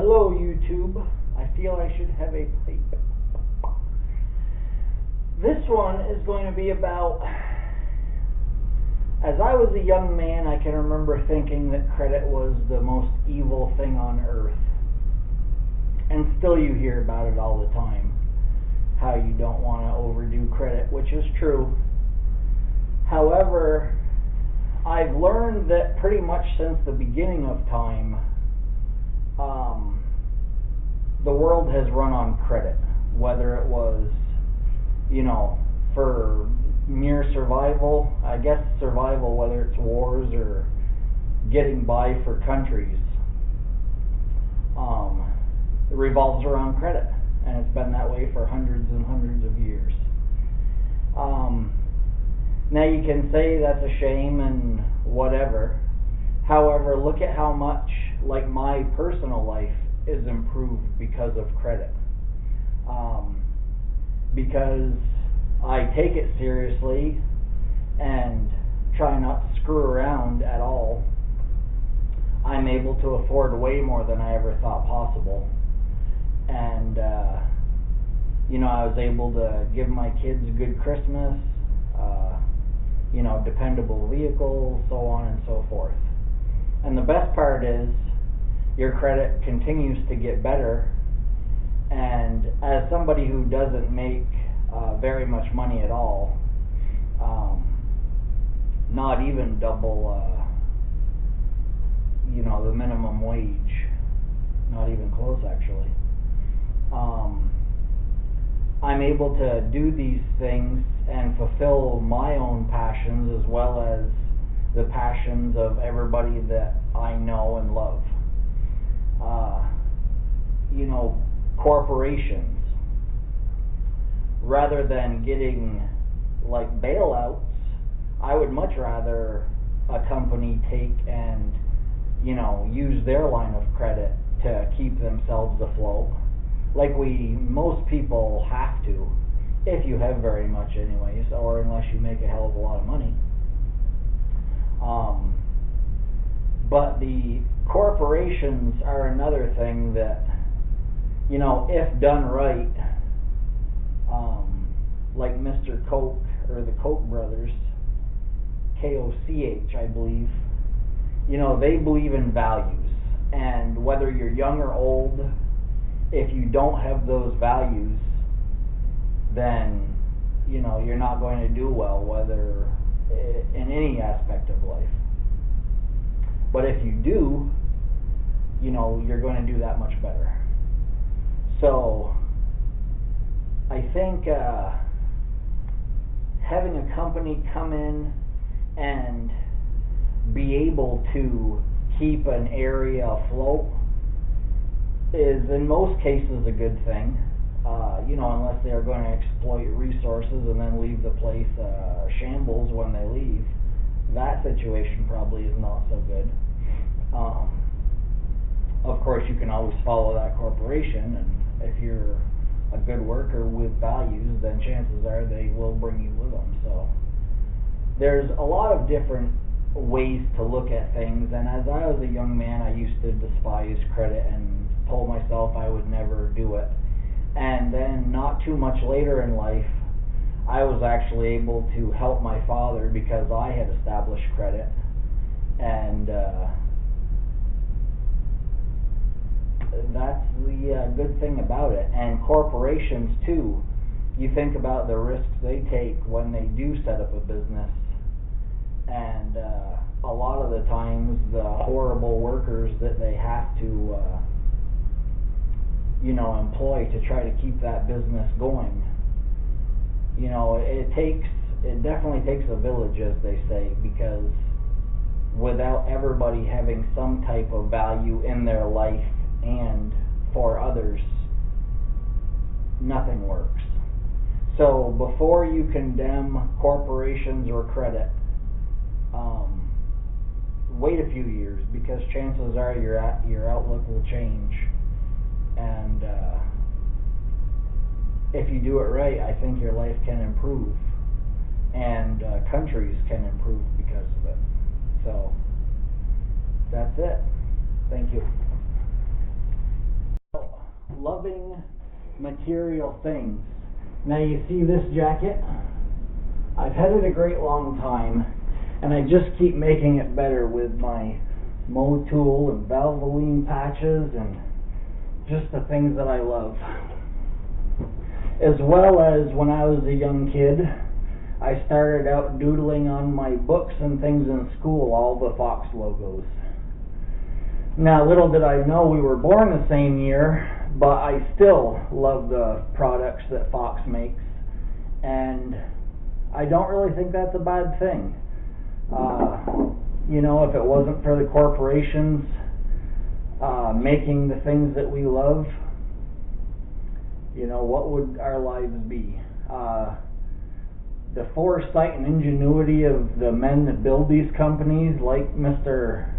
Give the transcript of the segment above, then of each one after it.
Hello, YouTube. I feel I should have a pipe. This one is going to be about, as I was a young man, I can remember thinking that credit was the most evil thing on earth. And still you hear about it all the time, how you don't want to overdo credit, which is true. However, I've learned that pretty much since the beginning of time, the world has run on credit, whether it was, for mere survival, I guess survival, whether it's wars or getting by for countries, it revolves around credit, and it's been that way for hundreds and hundreds of years. Now you can say that's a shame and whatever. However, look at how much, like, my personal life is improved because of credit. Because I take it seriously and try not to screw around at all, I'm able to afford way more than I ever thought possible. And, I was able to give my kids a good Christmas, dependable vehicles, so on and so forth. And the best part is, your credit continues to get better, and as somebody who doesn't make very much money at all, not even double, the minimum wage, not even close actually, I'm able to do these things and fulfill my own passions as well as the passions of everybody that I know and love. Corporations, rather than getting like bailouts, I would much rather a company take and use their line of credit to keep themselves afloat, like most people have to, if you have very much anyways, or unless you make a hell of a lot of money. But the corporations are another thing that, if done right, like Mr. Koch or the Koch brothers, Koch, I believe, they believe in values. And whether you're young or old, if you don't have those values, then, you're not going to do well, whether in any aspect of life. But if you do, you're going to do that much better. So, I think having a company come in and be able to keep an area afloat is in most cases a good thing, unless they are going to exploit resources and then leave the place shambles when they leave. That situation probably is not so good. Of course, you can always follow that corporation, and if you're a good worker with values, then chances are they will bring you with them. So there's a lot of different ways to look at things, and as I was a young man, I used to despise credit and told myself I would never do it. And then not too much later in life, I was actually able to help my father because I had established credit, and that's the good thing about it. And corporations too, you think about the risks they take when they do set up a business, and a lot of the times the horrible workers that they have to employ to try to keep that business going. It definitely takes a village, as they say, because without everybody having some type of value in their life and for others, nothing works. So before you condemn corporations or credit, wait a few years, because chances are your outlook will change. And if you do it right, I think your life can improve, and countries can improve because of it. So that's it. Thank you. material things. Now you see this jacket? I've had it a great long time, and I just keep making it better with my Motul and Valvoline patches and just the things that I love. As well as when I was a young kid, I started out doodling on my books and things in school, all the Fox logos. Now, little did I know we were born the same year, but I still love the products that Fox makes, and I don't really think that's a bad thing. You know, if it wasn't for the corporations making the things that we love, you know, what would our lives be? The foresight and ingenuity of the men that build these companies, like Mr.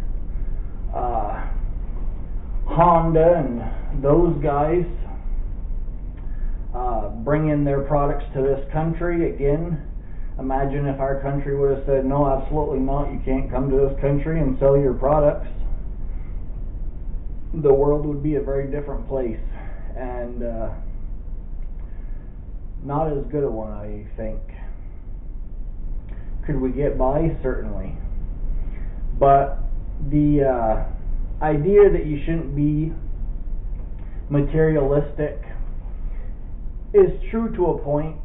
Honda and those guys, bringing their products to this country. Again, imagine if our country would have said, no, absolutely not, you can't come to this country and sell your products. The world would be a very different place, and not as good a one, I think. Could we get by? Certainly. But the idea that you shouldn't be materialistic is true to a point,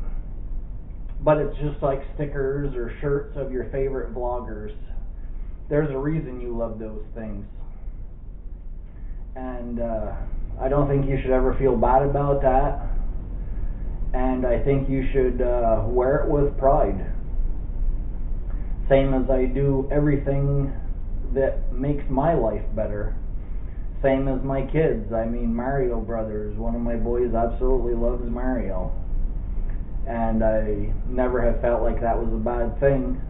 but it's just like stickers or shirts of your favorite vloggers. There's a reason you love those things. And I don't think you should ever feel bad about that. And I think you should wear it with pride. Same as I do everything that makes my life better. Same as my kids. I mean, Mario Brothers, one of my boys absolutely loves Mario. And I never have felt like that was a bad thing,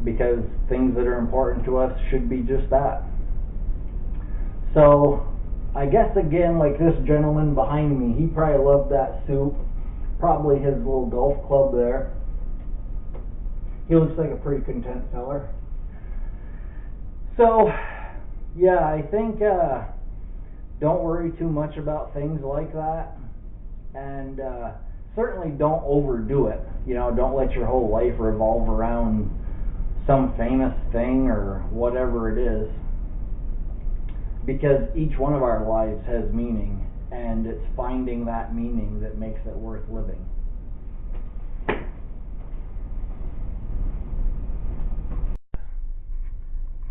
because things that are important to us should be just that. So, I guess again, like this gentleman behind me, he probably loved that suit. Probably his little golf club there. He looks like a pretty content feller. So, yeah, I think don't worry too much about things like that, and certainly don't overdo it. You know, don't let your whole life revolve around some famous thing or whatever it is, because each one of our lives has meaning, and it's finding that meaning that makes it worth living.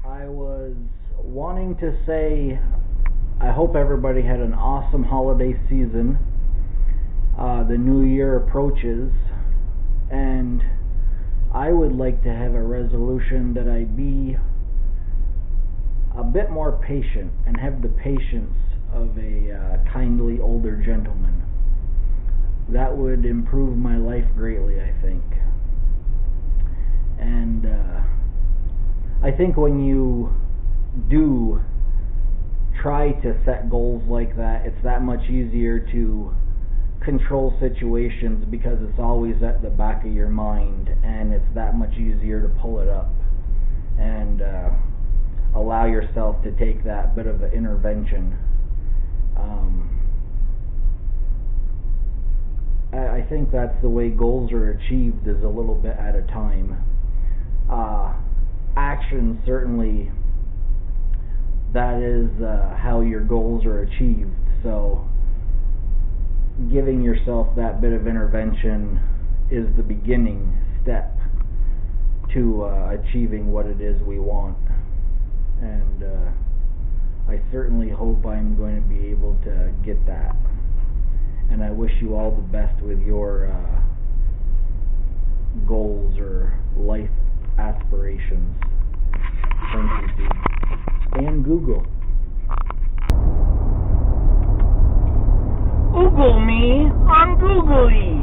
I was wanting to say I hope everybody had an awesome holiday season. The new year approaches, and I would like to have a resolution that I be a bit more patient and have the patience of a kindly older gentleman. That would improve my life greatly, I think. And I think when you do try to set goals like that, it's that much easier to control situations, because it's always at the back of your mind, and it's that much easier to pull it up and allow yourself to take that bit of an intervention. I think that's the way goals are achieved, is a little bit at a time. Action, certainly, that is how your goals are achieved. So giving yourself that bit of intervention is the beginning step to achieving what it is we want. And I certainly hope I'm going to be able to get that. And I wish you all the best with your goals or life aspirations. Thank you, dude. And Google. Google me on Googly.